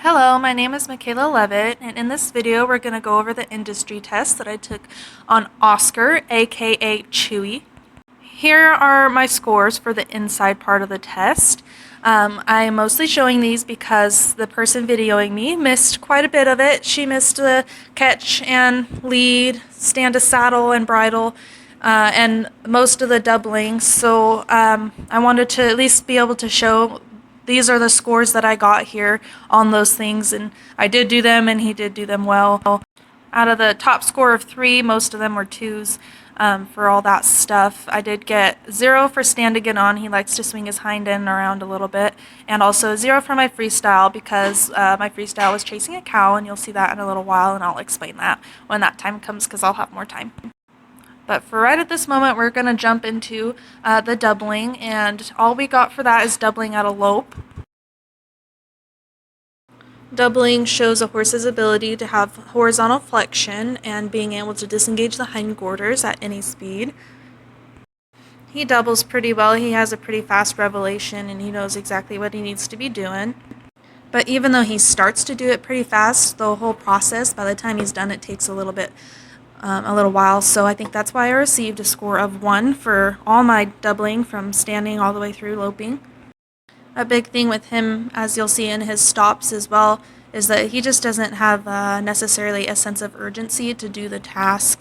Hello, my name is Michaela Levitt, and in this video we're going to go over the industry test that I took on Oscar, aka Chewy. Here are my scores for the inside part of the test. I am mostly showing these because the person videoing me missed quite a bit of it. She missed the catch and lead, stand to saddle and bridle, and most of the doubling. So I wanted to at least be able to show these are the scores that I got here on those things, and I did do them and he did do them well. Out of the top score of 3, most of them were 2s for all that stuff. I did get 0 for stand to get on. He likes to swing his hind end around a little bit. And also 0 for my freestyle because my freestyle was chasing a cow, and you'll see that in a little while, and I'll explain that when that time comes because I'll have more time. But for right at this moment, we're going to jump into the doubling, and all we got for that is doubling at a lope. Doubling shows a horse's ability to have horizontal flexion and being able to disengage the hindquarters at any speed. He doubles pretty well. He has a pretty fast revelation and he knows exactly what he needs to be doing. But even though he starts to do it pretty fast, the whole process, by the time he's done, it takes a little while. So I think that's why I received a score of 1 for all my doubling from standing all the way through loping. A big thing with him, as you'll see in his stops as well, is that he just doesn't have necessarily a sense of urgency to do the task.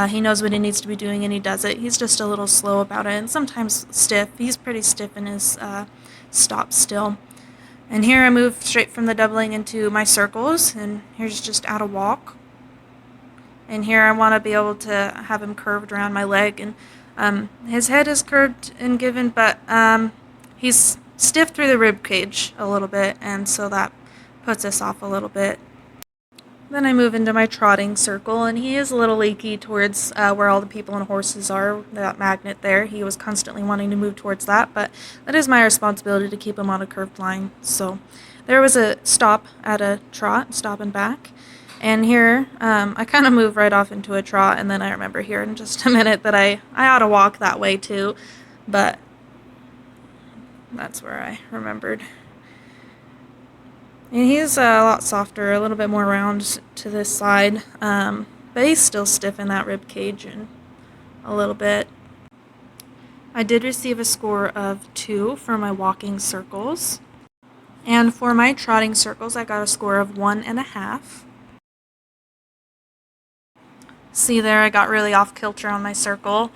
He knows what he needs to be doing and he does it. He's just a little slow about it and sometimes stiff. He's pretty stiff in his stops still. And here I move straight from the doubling into my circles, and here's just out of walk. And here I want to be able to have him curved around my leg, and his head is curved and given, but he's stiff through the rib cage a little bit, and so that puts us off a little bit. Then I move into my trotting circle, and he is a little leaky towards where all the people and horses are, that magnet there. He was constantly wanting to move towards that, but that is my responsibility to keep him on a curved line. So there was a stop at a trot, stop and back. And here, I kind of move right off into a trot, and then I remember here in just a minute that I ought to walk that way too, but that's where I remembered. And he's a lot softer, a little bit more round to this side, but he's still stiff in that rib cage and a little bit. I did receive a score of 2 for my walking circles, and for my trotting circles I got a score of 1.5. See there, I got really off kilter on my circle.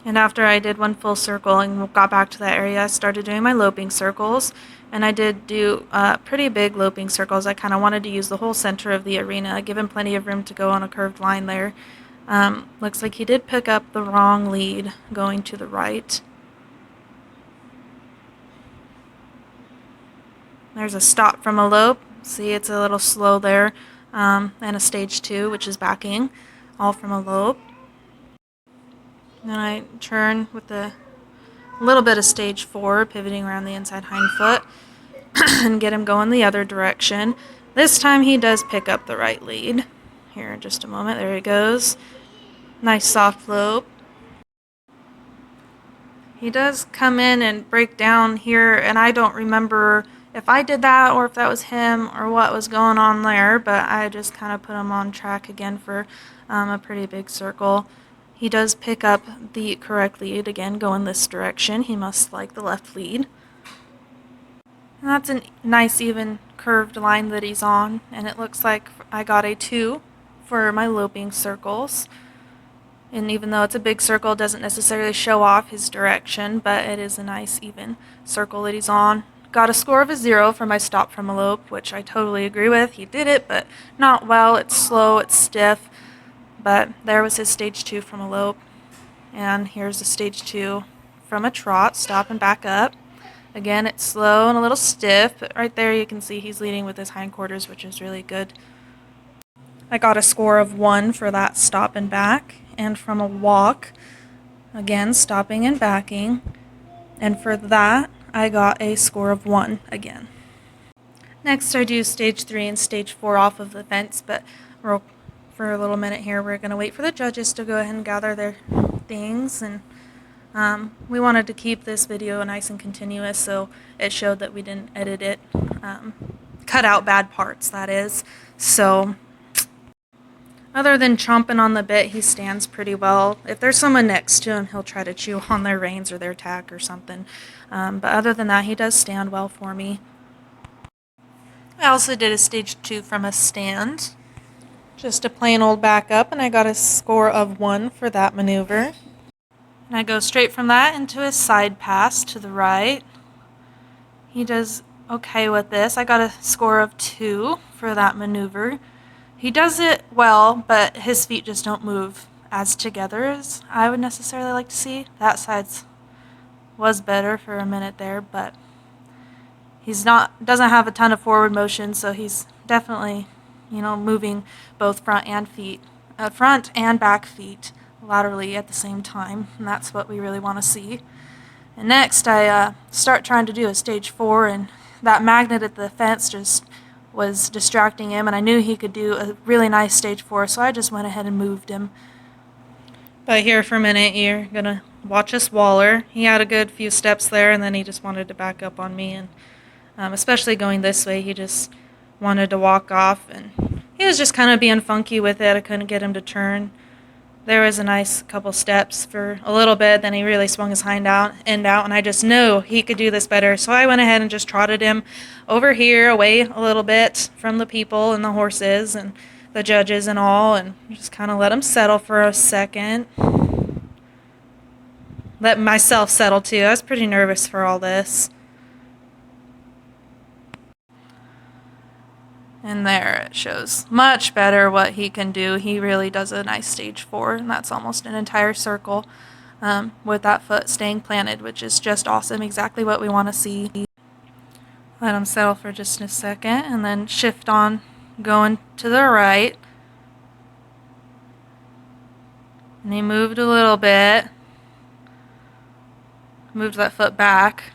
And after I did 1 full circle and got back to that area, I started doing my loping circles. And I did do pretty big loping circles. I kind of wanted to use the whole center of the arena, give him plenty of room to go on a curved line there. Looks like he did pick up the wrong lead going to the right. There's a stop from a lope. See, it's a little slow there. And a stage 2, which is backing, all from a lope. Then I turn with a little bit of stage 4, pivoting around the inside hind foot, and get him going the other direction. This time he does pick up the right lead. Here in just a moment. There he goes. Nice soft lope. He does come in and break down here, and I don't remember if I did that or if that was him or what was going on there, but I just kind of put him on track again for a pretty big circle. He does pick up the correct lead, again going this direction. He must like the left lead. And that's a nice even curved line that he's on, and it looks like I got a 2 for my loping circles. And even though it's a big circle, it doesn't necessarily show off his direction, but it is a nice even circle that he's on. Got a score of a 0 for my stop from a lope, which I totally agree with. He did it, but not well. It's slow, it's stiff. But there was his stage 2 from a lope. And here's a stage 2 from a trot, stop and back up. Again, it's slow and a little stiff, but right there you can see he's leading with his hindquarters, which is really good. I got a score of 1 for that stop and back. And from a walk, again, stopping and backing. And for that, I got a score of 1 again. Next, I do stage 3 and stage 4 off of the fence, but for a little minute here, we're going to wait for the judges to go ahead and gather their things, and then we'll go ahead and do that. We wanted to keep this video nice and continuous, so it showed that we didn't edit it, cut out bad parts, that is. So other than chomping on the bit, he stands pretty well. If there's someone next to him, he'll try to chew on their reins or their tack or something. But other than that, he does stand well for me. I also did a stage 2 from a stand. Just a plain old backup, and I got a score of 1 for that maneuver. And I go straight from that into his side pass to the right. He does okay with this. I got a score of 2 for that maneuver. He does it well, but his feet just don't move as together as I would necessarily like to see. That side was better for a minute there, but doesn't have a ton of forward motion, so he's definitely, moving both front and back feet laterally at the same time, and that's what we really want to see. And next, I start trying to do a stage 4, and that magnet at the fence just was distracting him, and I knew he could do a really nice stage 4, so I just went ahead and moved him. But here for a minute, you're gonna watch us waller. He had a good few steps there, and then he just wanted to back up on me, and especially going this way, he just wanted to walk off, and he was just kind of being funky with it. I couldn't get him to turn. There was a nice couple steps for a little bit, then he really swung his end out, and I just knew he could do this better. So I went ahead and just trotted him over here, away a little bit from the people and the horses and the judges and all, and just kind of let him settle for a second. Let myself settle too. I was pretty nervous for all this. And there it shows much better what he can do. He really does a nice stage 4, and that's almost an entire circle with that foot staying planted, which is just awesome, exactly what we want to see. Let him settle for just a second, and then shift on going to the right. And he moved a little bit, moved that foot back.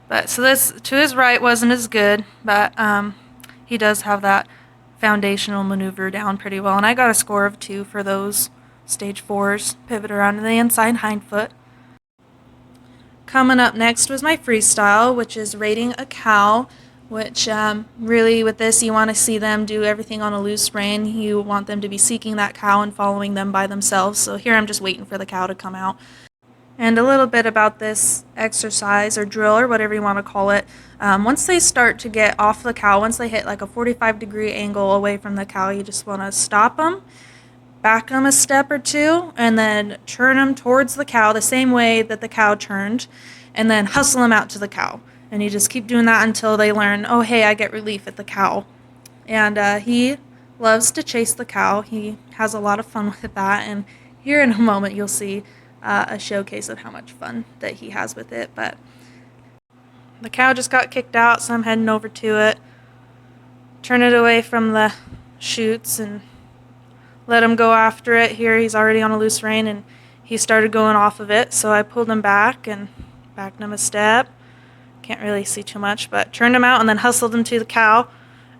But so this to his right wasn't as good, but he does have that foundational maneuver down pretty well. And I got a score of 2 for those stage 4s, pivot around to the inside hind foot. Coming up next was my freestyle, which is rating a cow, which really with this you want to see them do everything on a loose rein. You want them to be seeking that cow and following them by themselves. So here I'm just waiting for the cow to come out. And a little bit about this exercise or drill or whatever you want to call it. Once they start to get off the cow, once they hit like a 45-degree angle away from the cow, you just want to stop them, back them a step or two, and then turn them towards the cow the same way that the cow turned, and then hustle them out to the cow. And you just keep doing that until they learn, oh, hey, I get relief at the cow. And he loves to chase the cow. He has a lot of fun with that, and here in a moment you'll see a showcase of how much fun that he has with it. But the cow just got kicked out, so I'm heading over to it, turn it away from the chutes and let him go after it. Here he's already on a loose rein, and he started going off of it, so I pulled him back and backed him a step. Can't really see too much, but turned him out and then hustled him to the cow.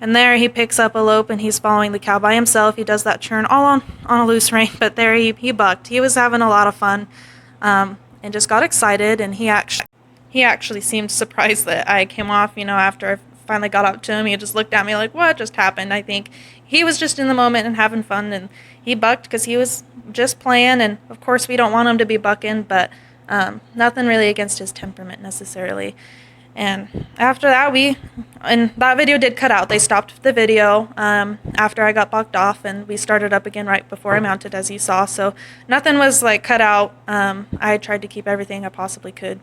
And there he picks up a lope, and he's following the cow by himself. He does that turn all on a loose rein, but there he bucked. He was having a lot of fun and just got excited, and he actually seemed surprised that I came off, after I finally got up to him. He just looked at me like, what just happened? I think he was just in the moment and having fun, and he bucked because he was just playing, and of course we don't want him to be bucking, but nothing really against his temperament necessarily. And after that, and that video did cut out. They stopped the video after I got bucked off, and we started up again right before I mounted, as you saw. So nothing was cut out. I tried to keep everything I possibly could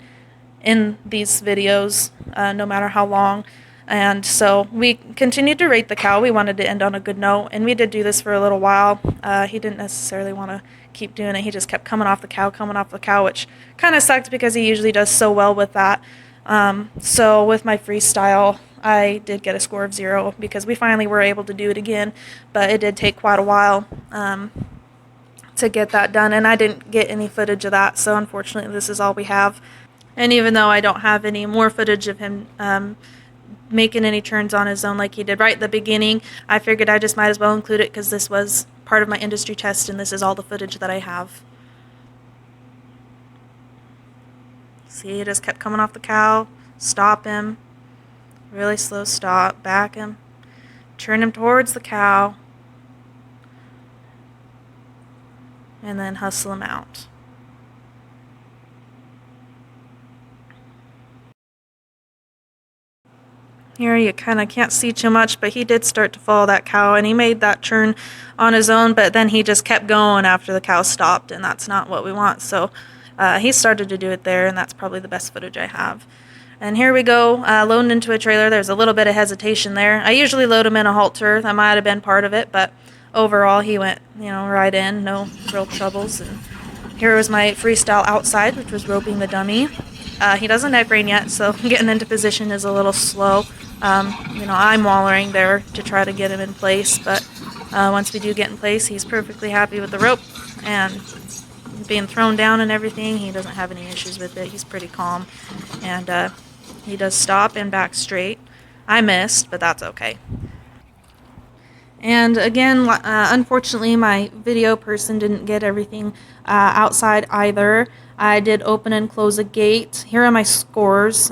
in these videos, no matter how long. And so we continued to rate the cow. We wanted to end on a good note, and we did do this for a little while. He didn't necessarily want to keep doing it. He just kept coming off the cow, which kind of sucked because he usually does so well with that. So with my freestyle, I did get a score of 0 because we finally were able to do it again, but it did take quite a while to get that done, and I didn't get any footage of that, so unfortunately this is all we have. And even though I don't have any more footage of him making any turns on his own like he did right at the beginning, I figured I just might as well include it because this was part of my industry test, and this is all the footage that I have. See, he just kept coming off the cow. Stop him. Really slow stop. Back him. Turn him towards the cow. And then hustle him out. Here you kind of can't see too much, but he did start to follow that cow, and he made that turn on his own, but then he just kept going after the cow stopped, and that's not what we want. So he started to do it there, and that's probably the best footage I have. And here we go, loading into a trailer. There's a little bit of hesitation there. I usually load him in a halter. That might have been part of it, but overall he went, right in, no real troubles. And here was my freestyle outside, which was roping the dummy. He doesn't neck rein yet, so getting into position is a little slow. I'm wallering there to try to get him in place, but once we do get in place, he's perfectly happy with the rope, and being thrown down and everything, he doesn't have any issues with it. He's pretty calm, and he does stop and back straight. I missed, but that's okay. And again, unfortunately, my video person didn't get everything outside either. I did open and close a gate. Here are my scores.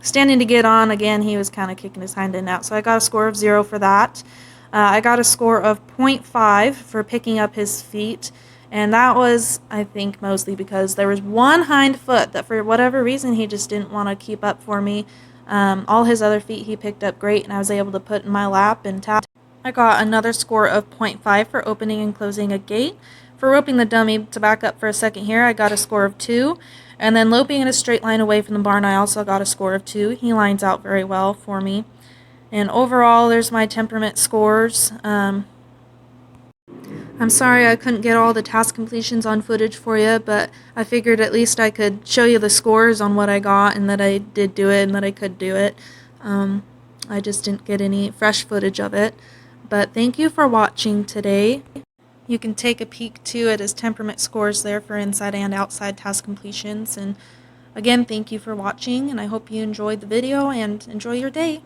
Standing to get on, again, he was kind of kicking his hind end out, so I got a score of 0 for that. I got a score of 0.5 for picking up his feet, and that was, I think, mostly because there was one hind foot that for whatever reason he just didn't want to keep up for me. All his other feet he picked up great, and I was able to put in my lap and tap. I got another score of 0.5 for opening and closing a gate. For roping the dummy, to back up for a second here, I got a score of 2. And then loping in a straight line away from the barn, I also got a score of 2. He lines out very well for me. And overall, there's my temperament scores. I'm sorry I couldn't get all the task completions on footage for you, but I figured at least I could show you the scores on what I got and that I did do it and that I could do it. I just didn't get any fresh footage of it. But thank you for watching today. You can take a peek too at his temperament scores there for inside and outside task completions. And again, thank you for watching, and I hope you enjoyed the video and enjoy your day.